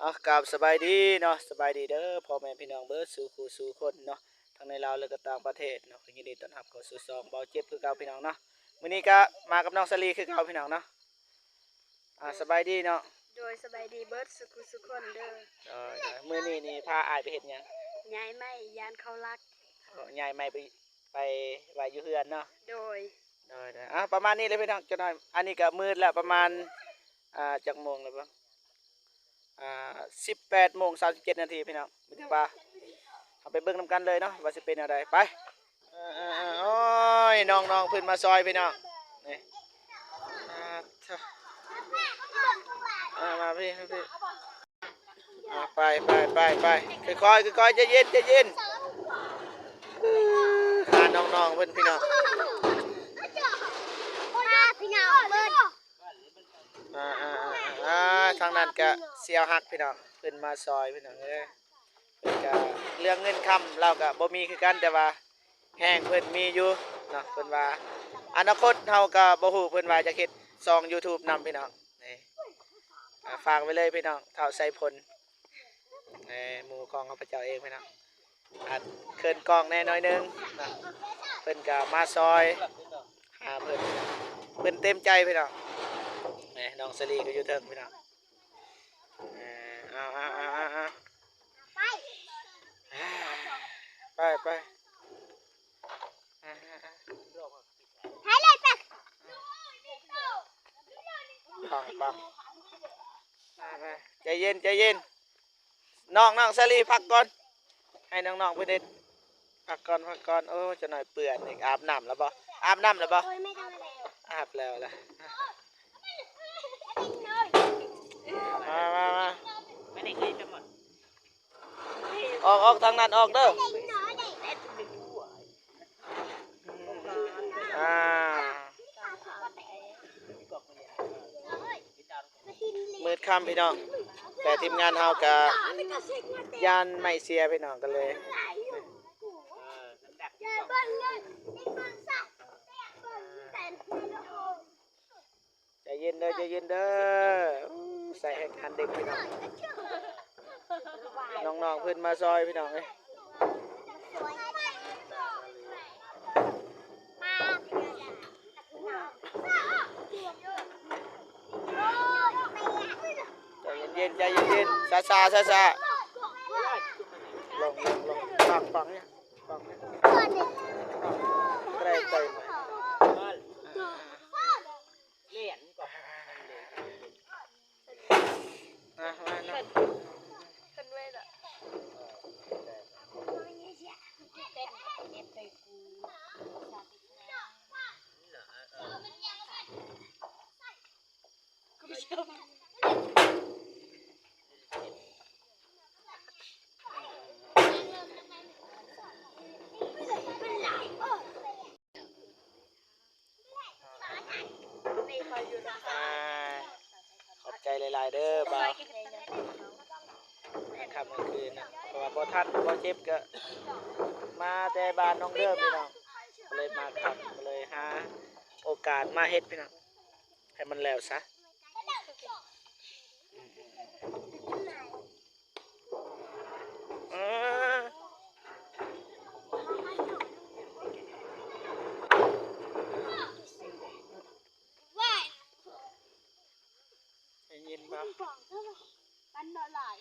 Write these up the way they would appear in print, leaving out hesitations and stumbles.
กราบสบายดีเนาะสบายดีเด้อพ่อแม่พี่น้องเบิร์ดสู่คู่สู่คนเนาะทั้งในลาวและก็ต่างประเทศเนาะยินดีต้อนรับเข้าสู่ซองเบาเจ็บคือเก่าพี่น้องเนาะมื้อนี้ก็มากับน้องสลีคือเก่าพี่น้องเนาะสบายดีเนาะโดยสบายดีเบิร์ดสุคนเด้อมื้อนี้นี่พาอ้ายไปเฮ็ดหยังย้ายไม่ยานเขารักย้ายไม้ไปไว้อยู่เฮือนเนาะโดยประมาณนี้เลยพี่น้องจักหน่อยอันนี้ก็มืดแล้วประมาณจักโมงแล้วบ่18:37 นาทีพี่น้องไม่ได้ว่าเอาไปเบิ่งนำกันเลยเนาะว่าสิเป็นอะไรไปโอ้ยน้องๆเพิ่นมาซอยพี่น้องนี่มาพี่ไปค่อยๆใจเย็นหาน้องๆเพิ่นพี่น้องทางนั้นก็เสียวหักพี่น้องเพิ่นมาซอยพี่น้องเพิ่นก็เรื่องเงินคำเราก็บ่มีคือกันแต่ว่าแห้งเพิ่นมีอยู่เนาะเพิ่นว่าอนาคตเฮาก็บ่ฮู้เพิ่นว่าจะเฮ็ดช่อง YouTube นำพี่น้องนี่ฝากไว้เลยพี่น้องเฒ่าใส่ผลหมู่ของข้าพเจ้าเองพี่น้องอัดเคินกล้องแน่น้อยนึงนะเพิ่นก็มาซอยหาเพิ่นเต็มใจพี่น้องน้องสลีก็อยู่เทิงพี่น้องไปปังใจเย็นน้องสลีพักก่อนให้น้องๆไปเด็ดพักก่อนโอ้จะหน่อยเปื่อนอีกอาบน้ำแล้วบ่อาบแล้วล่ะมาไม่ได้กินทั้งหมดออกทางนั้นออกเด้อมืดค่ำพี่น้องแต่ทีมงานเฮากะยานไม่เสียพี่น้องกันเลยใจเย็นเด้อใส่ให้การเด็กพี่น้องเพื่อนมาซอยพี่น้องเลยใจเย็นซาลงปังเนี่ยใกล้ไหมเลี้ยนก่อนเป็นเวทขอบใจหลายๆเด้อบ่าวค่ำกลางคืนนะเพราะว่าบ่ทันบ่เจ็บก็มาแต่บ้านน้องเด้อพี่น้องเลยมาขับเลยหาโอกาสมาเฮ็ดพี่น้องให้มันแล้วซะเย็นบ้างกันหลาย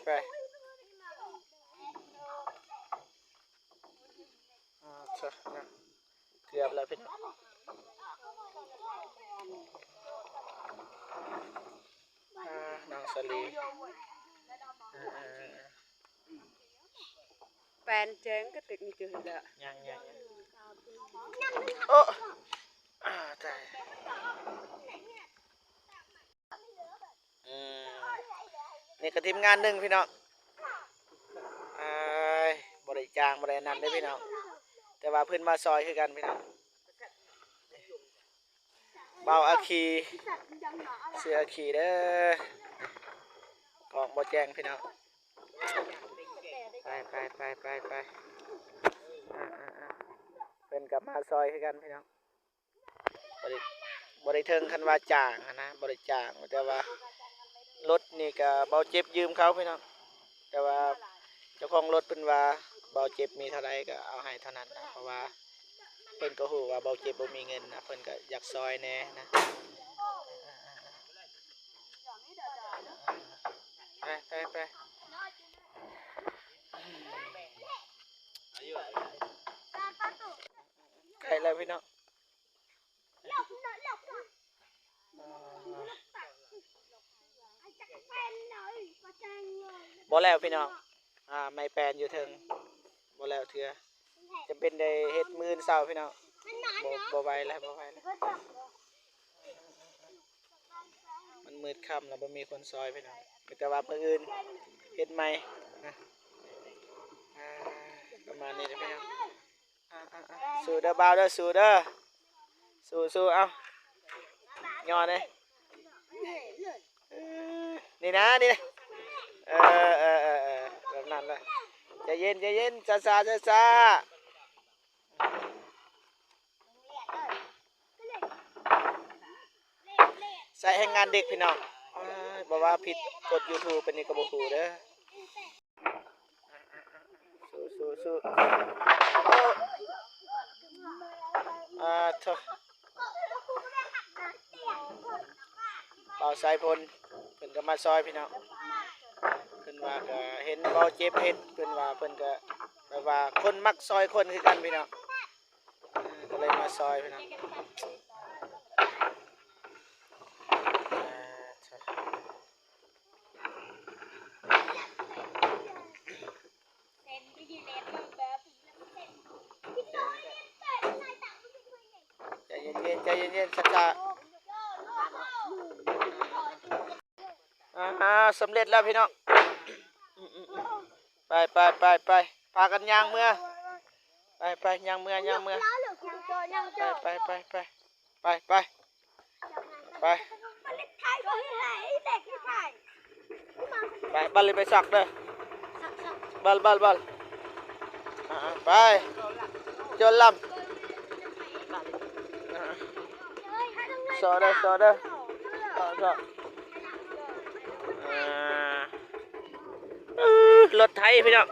ไปเกือบแล้วพี่น้องน้องสลีแฟนเจ๊งก็ติดมีจุดเด้อยังโอ้ตายนี่ก็ทีมงานหนึ่งพี่น้องบริจางบรินันได้พี่น้องแต่ว่าเพื่อนมาซอยคือกันพี่น้องเบาอาคีเสืออาคีเด้อกองบ่แจงพี่น้องไป ไปเป็นกลับมาซอยคือกันพี่น้องบริบริเทิงคันว่าจ้างนะบริจ้างแต่ว่ารถนี่ก็เบาเจ็บยืมเขาพี่น้องแต่ว่าเจ้าของรถเป็นว่าเบาเจ็บมีเท่าไรก็เอาให้เท่านั้นนะเพราะว่าเพิ่นก็ฮู้ว่าเบาเจ็บบ่มีเงินนะเพิ่นก็อยากซอยแน่นะไปใกล้แล้วพี่น้องบ่แล้วพี่น้องไม่แปลนอยู่เทิงบ่แล้วเถื่อจะเป็นได้เฮ็ดมื้อเช้าพี่น้องบ่ไหวแล้วมันมืดค่ำแล้วบ่มีคนซอยพี่น้องแต่ว่ามื้ออื่นเฮ็ดใหม่นะประมาณนี้นะพี่น้องสู้เด้อบ่าวเด้อสู้เด้อสู้เอาย่อเลยนี่นะแบบนั้นแหละใจเย็นช้าใส่ให้งานเด็กพี่น้องบอกว่าผิดกฎ YouTube เป็นนี่ก็บ่ฮู้เด้อสู้เถอะเบาสายพลเพิ่นก็มาซอยพี่น้องเพิ่นว่าก็เห็นเบาเจ็บเฮ็ดเพิ่นว่าเพิ่นก็แบบว่าคนมักซอยคนคือกันพี่น้องก็เลยมาซอยพี่น้องใจเย็นช้าสำเร็จแล้วพี่น้องไปพากันย่างเมื่อไปย่างเมื่อไปบัลเลยไปสักเด้อบัลไปจนลำโซเด้อรถไถพี่น้อง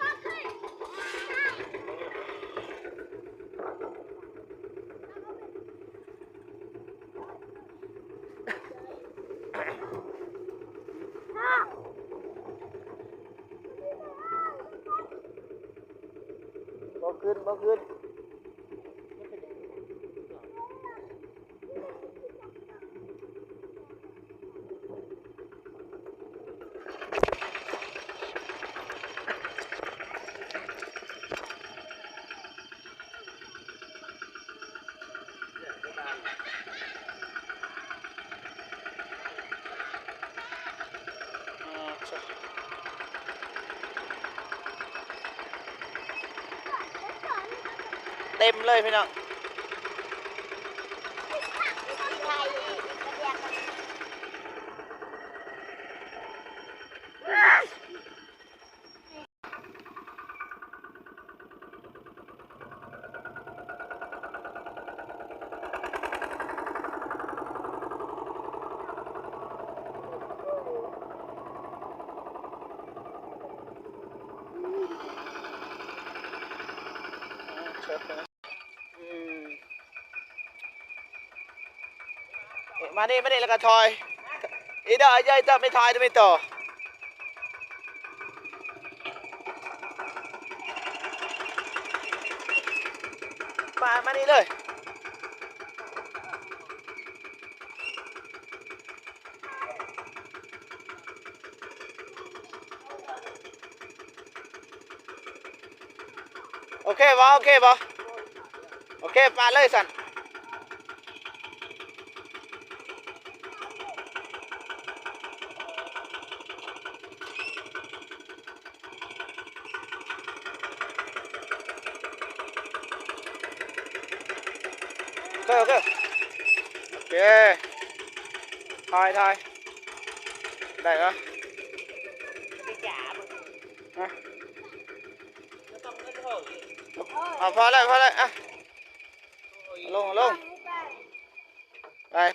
บ่ขึ้นเต็มเลยพี่น้องมานี่แล้วก็ทอยอีดอยายจะไม่ทอยจะไม่ต่อมานี่เลยโอเคบ่โอเคมาเลยสันโอเคทอยได้เหรอ เอาพอแล้วอ่ะลง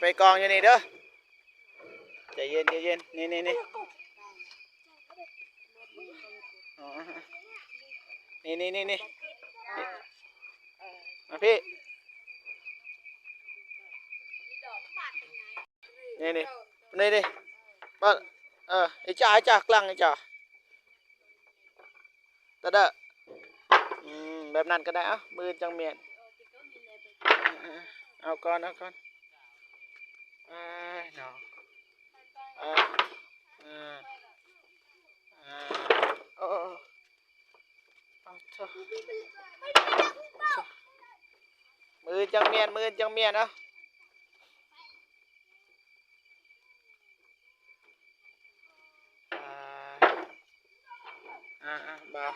ไปกองอยู่นี่เด้อใจเย็นนี่อ๋อนี่มาพี่นี่บ้าไอ้จ่ากลังไอ้จ่าตะเด้อแบบนั้นก็ได้อ่ะมือจังเมียนเอาก่อนเอ้ยเนาะเออเออเออเอาเถอะมือจังเมียนเนาะบ่าว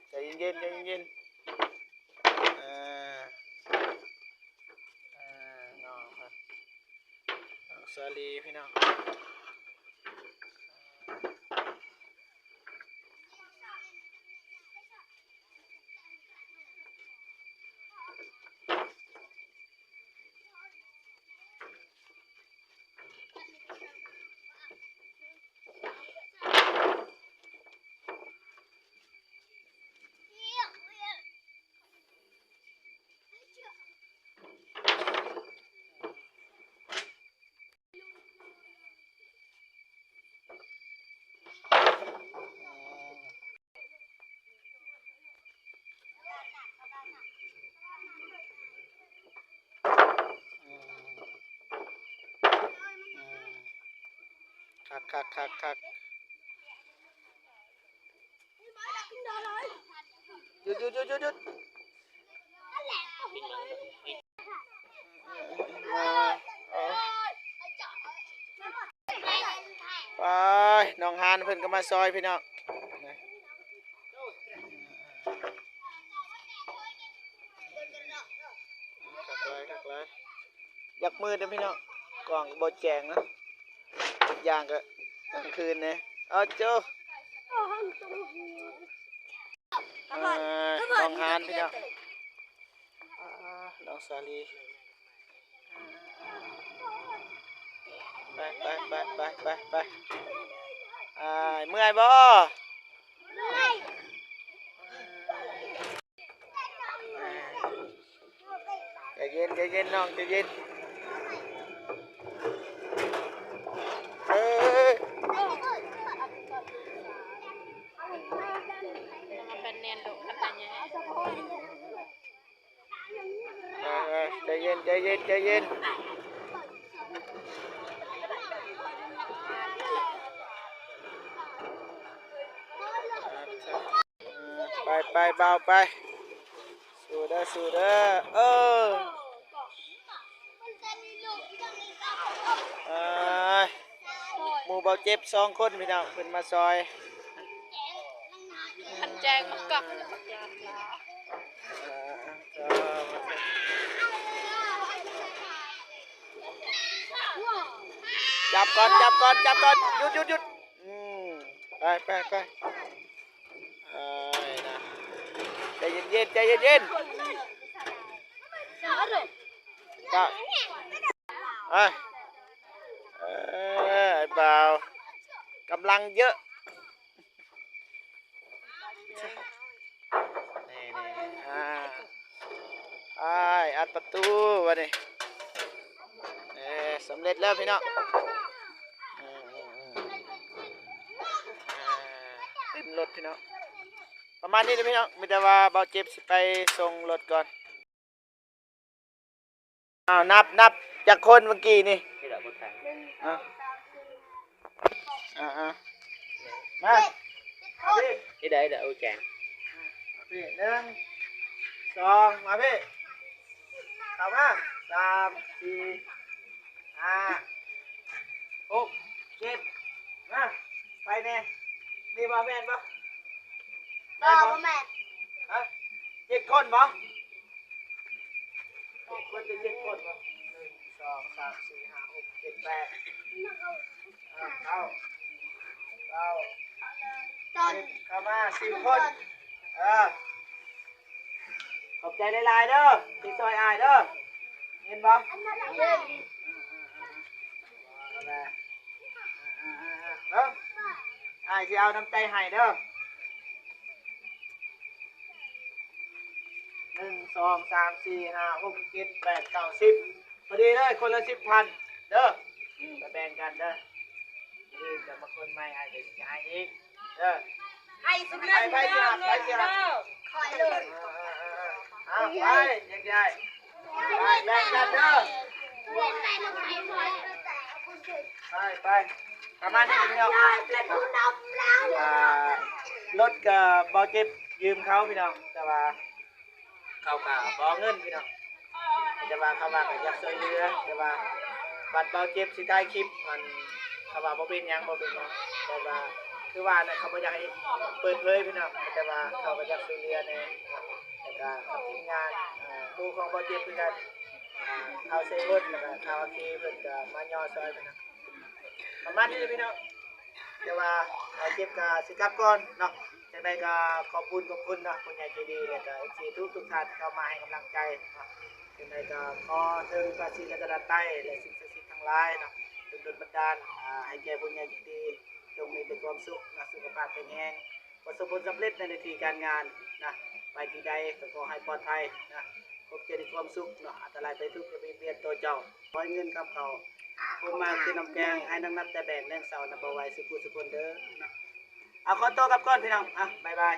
ใจเย็นอ่าน้องครับน้องสาลีพี่น้องคักหยุดไปน้องฮานเพิ่นก็มาซอยพี่น้องคักเลยอยากมืดนะพี่น้องกล่องก็บ่แจงนะอีกอย่างก็กลางคืนนะเอาโจ้น้องฮานพี่น้องน้องสาลีไปเมื่อยบ่ใจเย็นน้องใจเย็นเอ้ยใจเย็นไปเบาไปสู้เด้อเอ้ยหมู่เบาเจ็บ2 คนพี่น้องเพิ่นมาซอยมันแจงมันกักจับก่อนหยุดไปเอ้ยนะใจเย็นก็ไอ้บ่าวกำลังเยอะนี่อัดประตูวะนี่สำเร็จแล้วพี่น้องเต็มรถพี่น้องประมาณนี้นะพี่น้องมีแต่ว่าเบาเจ็บสิไปส่งรถก่อนนับจากคนเมื่อกี้นี่มาพี่ที่ใดเด้อโอเคพี่1 2มาพี่เข้ามา3 4 5 6 7มาไปแน่นี่มาแม่นปะฮะ7 คนปะโอ้ มันจะ7คนบ่1 2 3 4 5 6 7 8เข้า10เข้ามา10คนขอบใจหลายๆเด้อที่ซอยอ้ายเด้อเห็นบ่เอาล่ะอ้ายสิเอาน้ำใจให้เด้อ1 2 3 4 5 6 7 8 9 10พอดีเลยคนละ10,000เด้อมาแบ่งกันเด้อนี่จะมาคนใหม่อ้ายเดี๋ยวจะให้อีกเด้อ ให้สุดเลย ไปสิครับไปสิครับ คอยเลย เอาไปยังไงไปแบ่งกันเด้อไปประมาณนี้พี่น้องรถกับบอเจ็บยืมเขาพี่น้องแต่ว่าเขากับบอเงินพี่น้องแต่ว่าเขาว่าก็อยากช่วยเหลือแต่ว่าบัตรบอเจ็บสิได้คลิปมันเขาว่าบ่เป็นหยังบ่เป็นหยังแต่ว่าคือว่าเนี่ยเขาบ่อยากให้เปิดเผยพี่น้องแต่ว่าเขาก็อยากช่วยเหลือในแล้วก็กับทีมงานผู้ของบอเจ็บคือกันเขาเซเว่นแล้วก็เขาโอเคเพิ่นก็มาย่อซอยพี่น้องประมาณนี้พี่น้องแต่ว่าเอาเจ็บก็สิกลับก่อนเนาะจังได๋ก็ขอบคุณเนาะผู้ใหญ่ใจดีแล้วก็ FC ทุกท่านเข้ามาให้กำลังใจเนาะจังได๋ก็ขอถึงพระศรีรัตนตรัยและสิ่งศักดิ์สิทธิ์ทั้งหลายเนาะจงดลบันดาลให้แก่ผู้ใหญ่ใจดีจงมีแต่ความสุขนะสุขภาพแข็งแรงประสบผลสำเร็จในหน้าที่การงานนะไปที่ใดก็ขอให้ปลอดภัยนะพบเจอในความสุขเนาะอันตรายไปทุกข์จะมีเปลี่ยนตัวเจ้าขอให้เงินกับเขาผมมาคือน้ำแกงให้นังนับแต่แบกแรงเสานับเอาไว้สุขุสุขคนเด้อนะเอาขอตัวกลับก่อนพี่น้องบ๊ายบาย